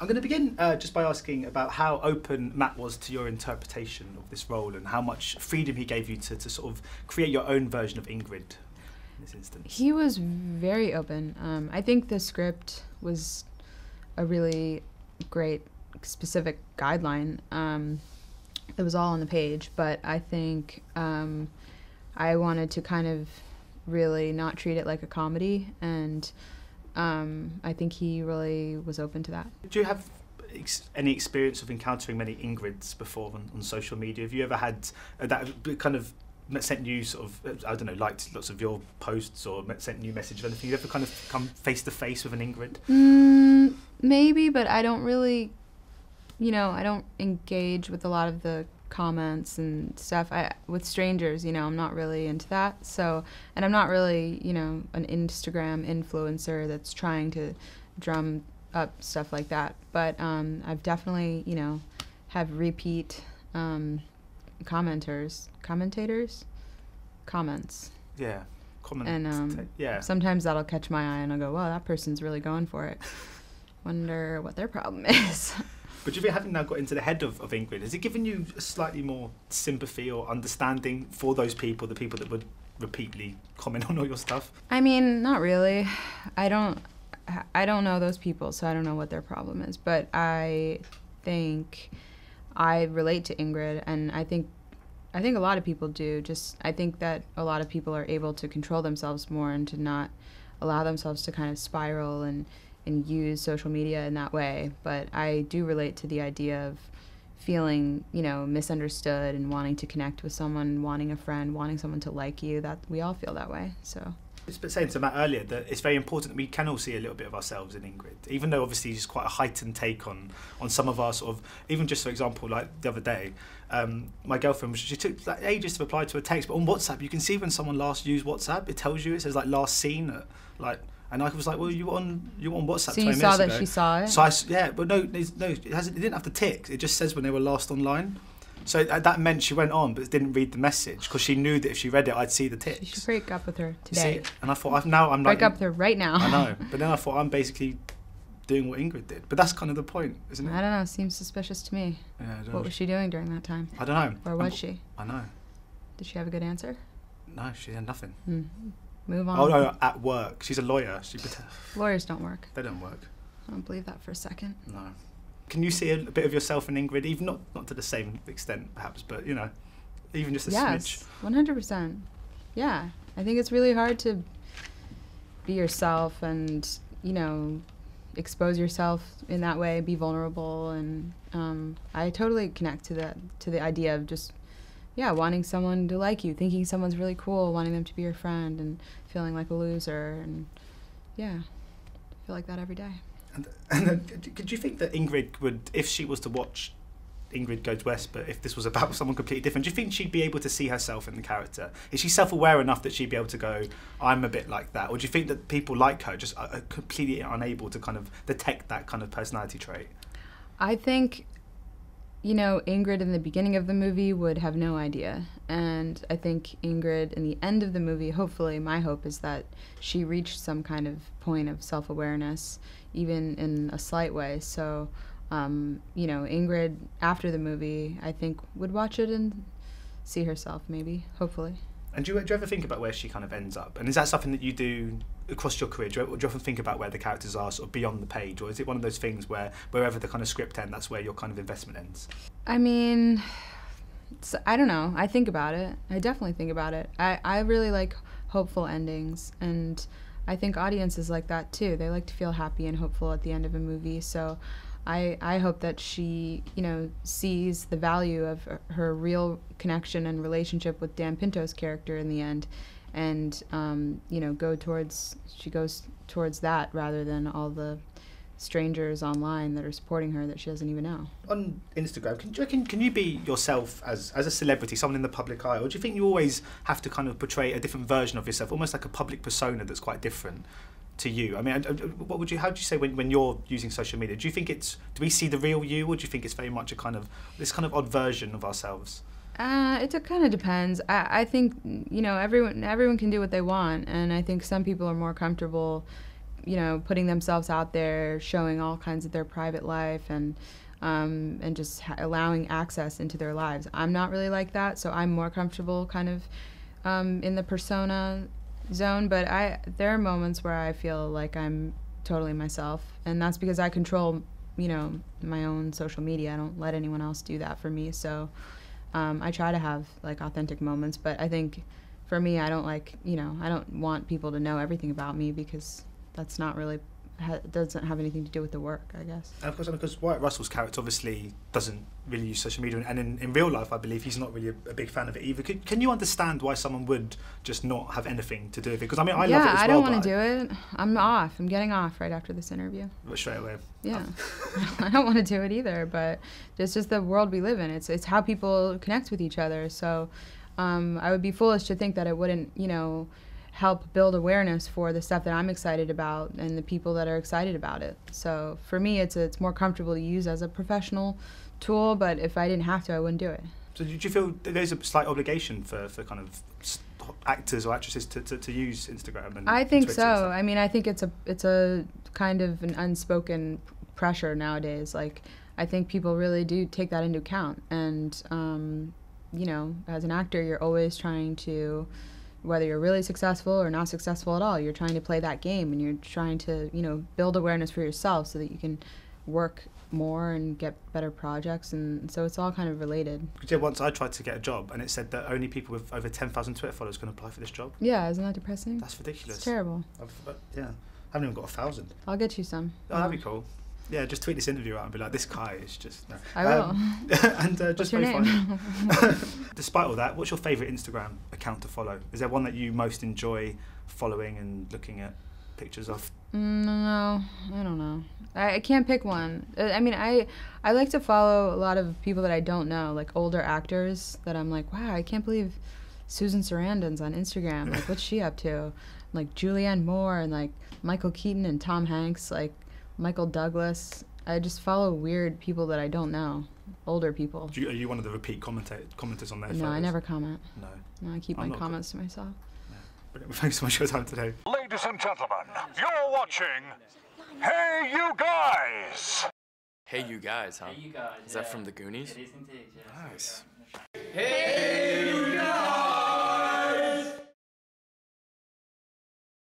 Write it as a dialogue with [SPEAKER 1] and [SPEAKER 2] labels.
[SPEAKER 1] I'm going to begin just by asking about how open Matt was to your interpretation of this role and how much freedom he gave you to sort of create your own version of Ingrid in this instance.
[SPEAKER 2] He was very open. I think the script was a really great specific guideline. It was all on the page, but I think I wanted to kind of really not treat it like a comedy, and I think he really was open to that.
[SPEAKER 1] Do you have any experience of encountering many Ingrids before on social media? Have you ever had that kind of sent you sort of, I don't know, liked lots of your posts or sent you messages or anything? You ever kind of come face to face with an Ingrid?
[SPEAKER 2] Maybe, but I don't really, I don't engage with a lot of the comments and stuff with strangers. I'm not really into that. So, and I'm not really, an Instagram influencer that's trying to drum up stuff like that. But I've definitely, have repeat commentators, comments.
[SPEAKER 1] Yeah,
[SPEAKER 2] and
[SPEAKER 1] yeah.
[SPEAKER 2] Sometimes that'll catch my eye, and I'll go, "Well, that person's really going for it." Wonder what their problem is.
[SPEAKER 1] But do you think, having now got into the head of Ingrid, has it given you a slightly more sympathy or understanding for those people, the people that would repeatedly comment on all your stuff?
[SPEAKER 2] I mean, not really. I don't know those people, so I don't know what their problem is. But I think I relate to Ingrid, and I think a lot of people do. I think that a lot of people are able to control themselves more and to not allow themselves to kind of spiral and use social media in that way. But I do relate to the idea of feeling, misunderstood and wanting to connect with someone, wanting a friend, wanting someone to like you. That we all feel that way. So.
[SPEAKER 1] I was saying to Matt earlier that it's very important that we can all see a little bit of ourselves in Ingrid, even though obviously it's quite a heightened take on some of our sort of, even just for example, like the other day, my girlfriend, she took like ages to reply to a text, but on WhatsApp you can see when someone last used WhatsApp, it tells you, it says like last seen, like. And I was like, well, you were on WhatsApp 20 minutes ago. So you saw that
[SPEAKER 2] she saw it?
[SPEAKER 1] So yeah, but no, it didn't have to tick. It just says when they were last online. So that meant she went on, but didn't read the message because she knew that if she read it, I'd see the ticks.
[SPEAKER 2] You should break up with her today.
[SPEAKER 1] And I thought, I'm
[SPEAKER 2] break up with her right now.
[SPEAKER 1] I know, but then I thought I'm basically doing what Ingrid did. But that's kind of the point, isn't it?
[SPEAKER 2] I don't know. Seems suspicious to me.
[SPEAKER 1] Yeah,
[SPEAKER 2] what was she doing during that time?
[SPEAKER 1] I don't know.
[SPEAKER 2] Where was she?
[SPEAKER 1] I know.
[SPEAKER 2] Did she have a good answer?
[SPEAKER 1] No, she had nothing.
[SPEAKER 2] Move on.
[SPEAKER 1] Oh no, at work. She's a lawyer.
[SPEAKER 2] Lawyers don't work.
[SPEAKER 1] They don't work.
[SPEAKER 2] I don't believe that for a second.
[SPEAKER 1] No. Can you see a bit of yourself in Ingrid, even not to the same extent perhaps, but even just a smidge?
[SPEAKER 2] 100%. Yeah, I think it's really hard to be yourself and expose yourself in that way, be vulnerable, and I totally connect to the idea of just wanting someone to like you, thinking someone's really cool, wanting them to be your friend, and feeling like a loser, and I feel like that every day.
[SPEAKER 1] And could you think that Ingrid would, if she was to watch Ingrid Goes West, but if this was about someone completely different, do you think she'd be able to see herself in the character? Is she self-aware enough that she'd be able to go, I'm a bit like that? Or do you think that people like her just are completely unable to kind of detect that kind of personality trait?
[SPEAKER 2] I think, Ingrid in the beginning of the movie would have no idea. And I think Ingrid in the end of the movie, hopefully, my hope is that she reached some kind of point of self-awareness, even in a slight way. So, Ingrid, after the movie, I think would watch it and see herself, maybe, hopefully.
[SPEAKER 1] And do you ever think about where she kind of ends up? And is that something that you do across your career? Do you often think about where the characters are sort of beyond the page? Or is it one of those things where wherever the kind of script ends, that's where your kind of investment ends?
[SPEAKER 2] I mean, I don't know. I think about it. I definitely think about it. I really like hopeful endings, and I think audiences like that too. They like to feel happy and hopeful at the end of a movie. So I hope that she, sees the value of her real connection and relationship with Dan Pinto's character in the end, and she goes towards that rather than all the strangers online that are supporting her that she doesn't even know.
[SPEAKER 1] On Instagram, can you be yourself as a celebrity, someone in the public eye, or do you think you always have to kind of portray a different version of yourself, almost like a public persona that's quite different to you? I mean, how would you say when you're using social media? Do you think do we see the real you, or do you think it's very much this kind of odd version of ourselves?
[SPEAKER 2] It kind of depends. I think everyone can do what they want, and I think some people are more comfortable you know, putting themselves out there, showing all kinds of their private life, and just allowing access into their lives. I'm not really like that, so I'm more comfortable kind of in the persona zone, but there are moments where I feel like I'm totally myself, and that's because I control, you know, my own social media. I don't let anyone else do that for me, so I try to have like authentic moments, but I think for me, I don't like, you know, I don't want people to know everything about me, because that's not really, doesn't have anything to do with the work, I guess.
[SPEAKER 1] And of course, because Wyatt Russell's character obviously doesn't really use social media, and in real life, I believe he's not really a big fan of it either. Can you understand why someone would just not have anything to do with it? Because I mean, I love it as well.
[SPEAKER 2] Yeah, I don't want to do it. I'm off. I'm getting off right after this interview.
[SPEAKER 1] But straight away.
[SPEAKER 2] Yeah, I don't want to do it either. But it's just the world we live in. It's how people connect with each other. So I would be foolish to think that it wouldn't, you know, help build awareness for the stuff that I'm excited about and the people that are excited about it. So for me, it's more comfortable to use as a professional tool, but if I didn't have to, I wouldn't do it.
[SPEAKER 1] So do you feel there's a slight obligation for kind of actors or actresses to use Instagram and
[SPEAKER 2] I think
[SPEAKER 1] Twitter
[SPEAKER 2] so. I mean, I think it's a kind of an unspoken pressure nowadays. Like, I think people really do take that into account. And, you know, as an actor, you're always trying to, whether you're really successful or not successful at all, you're trying to play that game, and you're trying to, you know, build awareness for yourself so that you can work more and get better projects, and so it's all kind of related.
[SPEAKER 1] Yeah, once I tried to get a job and it said that only people with over 10,000 Twitter followers can apply for this job.
[SPEAKER 2] Yeah, isn't that depressing?
[SPEAKER 1] That's ridiculous.
[SPEAKER 2] It's terrible.
[SPEAKER 1] Yeah, I haven't even got 1,000.
[SPEAKER 2] I'll get you some.
[SPEAKER 1] Oh, that'd be cool. Yeah, just tweet this interview out and be like, this guy is just... No.
[SPEAKER 2] I will.
[SPEAKER 1] And just
[SPEAKER 2] What's your name?
[SPEAKER 1] Despite all that, what's your favourite Instagram account to follow? Is there one that you most enjoy following and looking at pictures of?
[SPEAKER 2] No, I don't know. I can't pick one. I mean, I like to follow a lot of people that I don't know, like older actors that I'm like, wow, I can't believe Susan Sarandon's on Instagram. Like, what's she up to? Like Julianne Moore and like Michael Keaton and Tom Hanks, like Michael Douglas. I just follow weird people that I don't know, older people.
[SPEAKER 1] Are you one of the repeat commenters on their
[SPEAKER 2] No,
[SPEAKER 1] photos?
[SPEAKER 2] I never comment.
[SPEAKER 1] No,
[SPEAKER 2] I keep my comments to myself.
[SPEAKER 1] Brilliant. Thanks so much for your time today.
[SPEAKER 3] Ladies and gentlemen, you're watching Hey You Guys!
[SPEAKER 4] Hey You Guys, huh?
[SPEAKER 5] Hey, you guys.
[SPEAKER 4] Is that from the Goonies?
[SPEAKER 5] It is indeed, yeah.
[SPEAKER 4] Nice.
[SPEAKER 5] Hey!